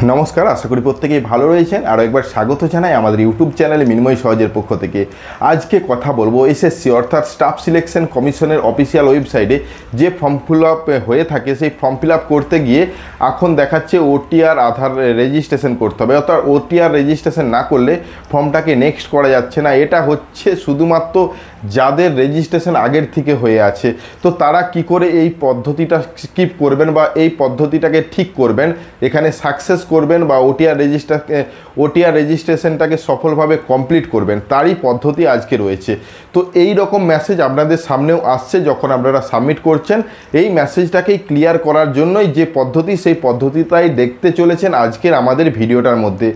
নমস্কার, আশা করি প্রত্যেকেই ভালো রয়েছেন। আরও একবার স্বাগত জানাই আমাদের ইউটিউব চ্যানেলে মিনময় সহজের পক্ষ থেকে। আজকে কথা বলবো এসএসসি অর্থাৎ স্টাফ সিলেকশন কমিশনের অফিসিয়াল ওয়েবসাইটে যে ফর্ম ফিল আপ হয়ে থাকে, সেই ফর্ম ফিল আপ করতে গিয়ে এখন দেখাচ্ছে ওটিআর আধার রেজিস্ট্রেশন করতে হবে, অর্থাৎ ওটিআর রেজিস্ট্রেশন না করলে ফর্মটাকে নেক্সট করা যাচ্ছে না। এটা হচ্ছে শুধুমাত্র যাদের রেজিস্ট্রেশন আগের থেকে হয়ে আছে, তো তারা কি করে এই পদ্ধতিটা স্কিপ করবেন বা এই পদ্ধতিটাকে ঠিক করবেন, এখানে সাকসেস করবেন বা ওটিআর রেজিস্ট্রেশনটাকে সফলভাবে কমপ্লিট করবেন, তারই পদ্ধতি আজকে রয়েছে। তো এই রকম মেসেজ আপনাদের সামনেও আসছে যখন আপনারা সাবমিট করছেন। এই মেসেজটাকেই ক্লিয়ার করার জন্যই যে পদ্ধতি, সেই পদ্ধতিটাই দেখতে চলেছেন আজকের আমাদের ভিডিওটার মধ্যে।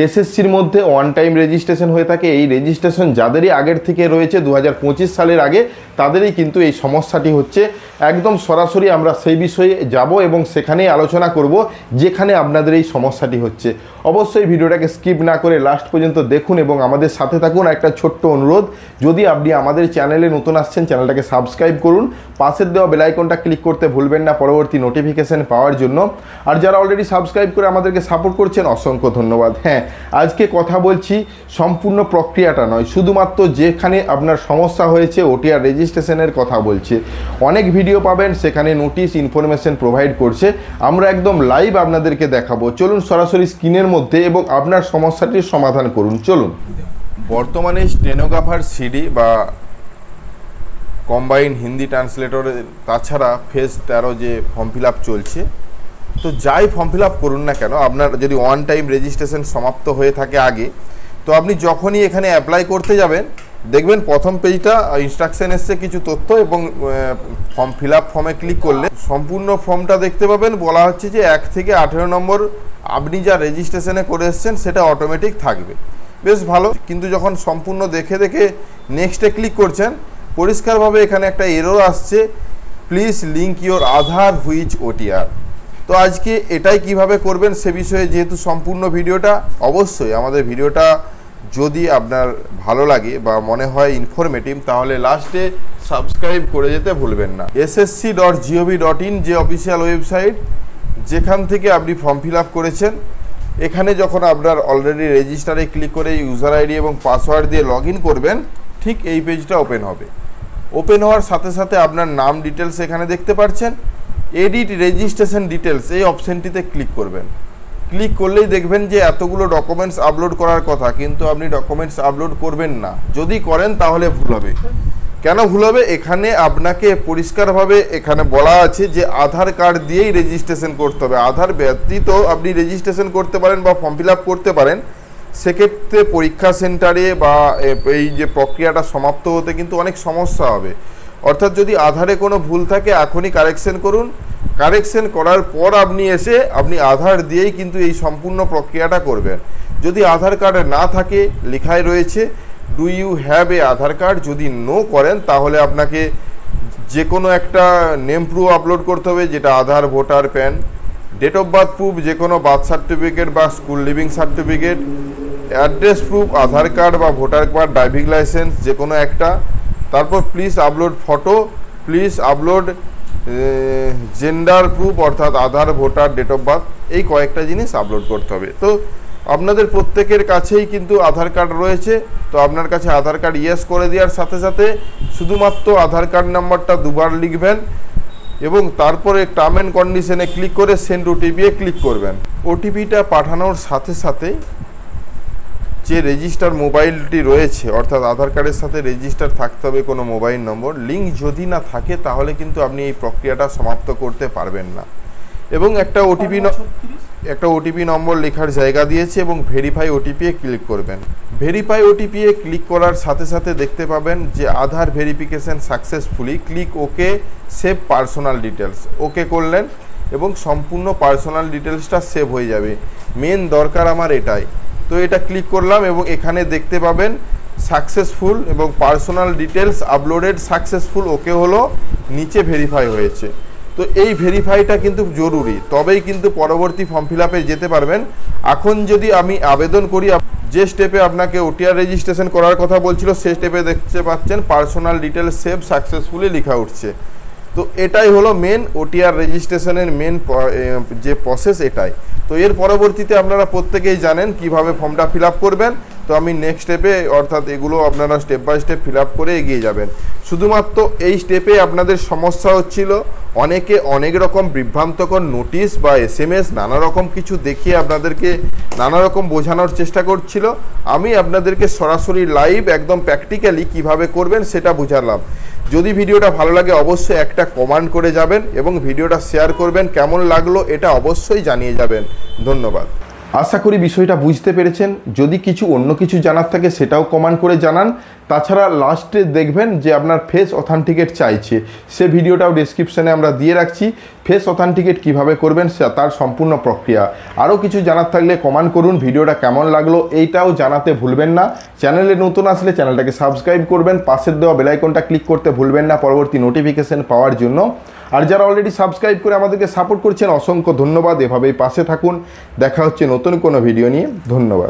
এসএসসির মধ্যে ওয়ান টাইম রেজিস্ট্রেশন হয়ে থাকে। এই রেজিস্ট্রেশন যাদেরই আগের থেকে রয়েছে 2025 সালের আগে, তাদেরই কিন্তু এই সমস্যাটি হচ্ছে। একদম সরাসরি আমরা সেই বিষয়ে যাব এবং সেখানেই আলোচনা করব যেখানে আপনাদের এই সমস্যাটি হচ্ছে। অবশ্যই ভিডিওটাকে স্কিপ না করে লাস্ট পর্যন্ত দেখুন এবং আমাদের সাথে থাকুন। একটা ছোট্ট অনুরোধ, যদি আপনি আমাদের চ্যানেলে নতুন আসছেন, চ্যানেলটাকে সাবস্ক্রাইব করুন, পাশের দেওয়া বেল আইকনটা ক্লিক করতে ভুলবেন না পরবর্তী নোটিফিকেশান পাওয়ার জন্য। আর যারা অলরেডি সাবস্ক্রাইব করে আমাদেরকে সাপোর্ট করছেন, অসংখ্য ধন্যবাদ। হ্যাঁ, আজকে কথা বলছি সম্পূর্ণ প্রক্রিয়াটা নয়, শুধুমাত্র যেখানে আপনার সমস্যা হয়েছে ওটিআর রেজিস্ট্রেশনের কথা বলছে। অনেক ভিডিও পাবেন, সেখানে নোটিশ ইনফরমেশন প্রোভাইড করছে, আমরা একদম লাইভ আপনাদেরকে দেখাবো। চলুন সরাসরি স্ক্রিনের মধ্যে এবং আপনার সমস্যাটির সমাধান করুন। চলুন। বর্তমানে স্টেনোগ্রাফার সিডি বা কম্বাইন্ড হিন্দি ট্রান্সলেটরের তাছাড়া ফেজ 13 যে ফর্ম ফিল আপ চলছে, তো যাই ফর্ম ফিল আপ করুন না কেন, আপনার যদি ওয়ান টাইম রেজিস্ট্রেশন সমাপ্ত হয়ে থাকে আগে, তো আপনি যখনই এখানে অ্যাপ্লাই করতে যাবেন, দেখবেন প্রথম পেজটা ইনস্ট্রাকশন এসছে কিছু তথ্য, এবং ফর্ম ফিল আপ ফর্মে ক্লিক করলে সম্পূর্ণ ফর্মটা দেখতে পাবেন। বলা হচ্ছে যে 1 থেকে 18 নম্বর আপনি যা রেজিস্ট্রেশনে করে এসছেন সেটা অটোমেটিক থাকবে। বেশ ভালো, কিন্তু যখন সম্পূর্ণ দেখে নেক্সটে ক্লিক করছেন, পরিষ্কারভাবে এখানে একটা এরর আসছে, please link your Aadhaar which OTR. তো আজকে এটাই কিভাবে করবেন সে বিষয়ে যেহেতু সম্পূর্ণ ভিডিওটা, অবশ্যই আমাদের ভিডিওটা যদি আপনার ভালো লাগে বা মনে হয় ইনফরমেটিভ, তাহলে লাস্টে সাবস্ক্রাইব করে যেতে ভুলবেন না। ssc.gov.in যে অফিসিয়াল ওয়েবসাইট, যেখান থেকে আপনি ফর্ম ফিল আপ করেছেন, এখানে যখন আপনার অলরেডি রেজিস্টারে ক্লিক করে ইউজার আইডি এবং পাসওয়ার্ড দিয়ে লগ ইন করবেন, ঠিক এই পেজটা ওপেন হবে। ওপেন হওয়ার সাথে সাথে আপনার নাম ডিটেলস এখানে দেখতে পাচ্ছেন, এডিট রেজিস্ট্রেশন ডিটেলস এই অপশানটিতে ক্লিক করবেন। ক্লিক করলেই দেখবেন যে এতগুলো ডকুমেন্টস আপলোড করার কথা, কিন্তু আপনি ডকুমেন্টস আপলোড করবেন না। যদি করেন তাহলে ভুল হবে। কেন ভুল হবে? এখানে আপনাকে পরিষ্কারভাবে এখানে বলা আছে যে আধার কার্ড দিয়েই রেজিস্ট্রেশন করতে হবে। আধার ব্যতীত আপনি রেজিস্ট্রেশন করতে পারেন বা ফর্ম ফিল আপ করতে পারেন, সেক্ষেত্রে পরীক্ষা সেন্টারে বা এই যে প্রক্রিয়াটা সমাপ্ত হতে কিন্তু অনেক সমস্যা হবে। অর্থাৎ যদি আধারে কোনো ভুল থাকে এখনই কারেকশন করুন। কারেকশন করার পর আপনি আধার দিয়েই কিন্তু এই সম্পূর্ণ প্রক্রিয়াটা করবেন। যদি আধার কার্ড না থাকে, লেখাই রয়েছে do you have a Aadhaar card, যদি নো করেন তাহলে আপনাকে যে কোনো একটা নেম প্রুফ আপলোড করতে হবে, যেটা Aadhaar, voter, PAN, date of birth proof, যে কোনো বার্থ সার্টিফিকেট বা school leaving certificate, address proof, Aadhaar card বা ভোটার কার্ড, ড্রাইভিং লাইসেন্স, যে কোনো একটা। তারপর please upload photo, please upload gender proof অর্থাৎ Aadhaar, voter, date of birth, এই কয়েকটা জিনিস আপলোড করতে হবে। তো আপনাদের প্রত্যেকের কাছেই কিন্তু আধার কার্ড রয়েছে, তো আপনার কাছে আধার কার্ড ইয়েস করে দেওয়ার সাথে সাথে শুধুমাত্র আধার কার্ড নাম্বারটা দুবার লিখবেন এবং তারপরে টার্ম অ্যান্ড কন্ডিশনে ক্লিক করে সেন্ড ওটিপি ক্লিক করবেন। ওটিপিটা পাঠানোর সাথে সাথে যে রেজিস্টার মোবাইলটি রয়েছে, অর্থাৎ আধার কার্ডের সাথে রেজিস্টার থাকতে হবে কোনো মোবাইল নম্বর, লিঙ্ক যদি না থাকে তাহলে কিন্তু আপনি এই প্রক্রিয়াটা সমাপ্ত করতে পারবেন না। এবং একটা ওটিপি নম্বর লেখার জায়গা দিয়েছে এবং ভেরিফাই ওটিপি ক্লিক করবেন। ভেরিফাই ওটিপি ক্লিক করার সাথে সাথে দেখতে পাবেন যে Aadhaar verification successfully, click okay, save personal details, okay করলেন এবং সম্পূর্ণ পার্সোনাল ডিটেলসটা সেভ হয়ে যাবে। মেন দরকার আমার এটাই। তো এটা ক্লিক করলাম এবং এখানে দেখতে পাবেন সাকসেসফুল এবং পার্সোনাল ডিটেলস আপলোডেড সাকসেসফুল, ওকে হলো, নিচে ভেরিফাই হয়েছে। তো এই ভেরিফাইটা কিন্তু জরুরি, তবেই কিন্তু পরবর্তী ফর্ম ফিল আপে যেতে পারবেন। এখন যদি আমি আবেদন করি, যে স্টেপে আপনাকে ওটিআর রেজিস্ট্রেশন করার কথা বলছিল, সেই স্টেপে দেখতে পাচ্ছেন পার্সোনাল ডিটেলস সেভ সাকসেসফুলি লেখা উঠছে। তো তো এটাই হলো মেন ওটিআর রেজিস্ট্রেশনের মেন যে প্রসেস এটাই। তো এর পরবর্তীতে আপনারা প্রত্যেকেই জানেন কিভাবে ফর্মটা ফিল আপ করবেন। তো আমি নেক্সট স্টেপে অর্থাৎ এগুলো আপনারা step by step fill up করে এগিয়ে যাবেন। শুধুমাত্র এই স্টেপে আপনাদের সমস্যা হচ্ছিল, অনেকে অনেক রকম বিভ্রান্তকর নোটিশ বা SMS নানা রকম কিছু দেখিয়ে আপনাদেরকে নানা রকম বোঝানোর চেষ্টা করছিল। আমি আপনাদেরকে সরাসরি লাইভ একদম প্র্যাকটিক্যালি কিভাবে করবেন সেটা বুঝালাম। যদি ভিডিওটা ভালো লাগে অবশ্যই একটা কমেন্ট করে যাবেন এবং ভিডিওটা শেয়ার করবেন। কেমন লাগলো এটা অবশ্যই জানিয়ে যাবেন। ধন্যবাদ। আশা করি বিষয়টা বুঝতে পেরেছেন। যদি কিছু অন্য কিছু জানার থাকে সেটাও কমেন্ট করে জানান। তাছাড়া লাস্টে দেখবেন যে আপনার ফেস অথেন্টিকেট চাইছে, সে ভিডিওটাও ডেসক্রিপশানে আমরা দিয়ে রাখছি। ফেস অথেন্টিকেট কিভাবে করবেন তার সম্পূর্ণ প্রক্রিয়া। আরও কিছু জানার থাকলে কমেন্ট করুন। ভিডিওটা কেমন লাগলো এইটাও জানাতে ভুলবেন না। চ্যানেলে নতুন আসলে চ্যানেলটাকে সাবস্ক্রাইব করবেন, পাশের দেওয়া বেল আইকনটা ক্লিক করতে ভুলবেন না পরবর্তী নোটিফিকেশন পাওয়ার জন্য। আর যারা অলরেডি সাবস্ক্রাইব করে আমাদেরকে সাপোর্ট করছেন অসংখ্য ধন্যবাদ। এভাবেই পাশে থাকুন। দেখা হচ্ছে নতুন কোনো ভিডিও নিয়ে। ধন্যবাদ।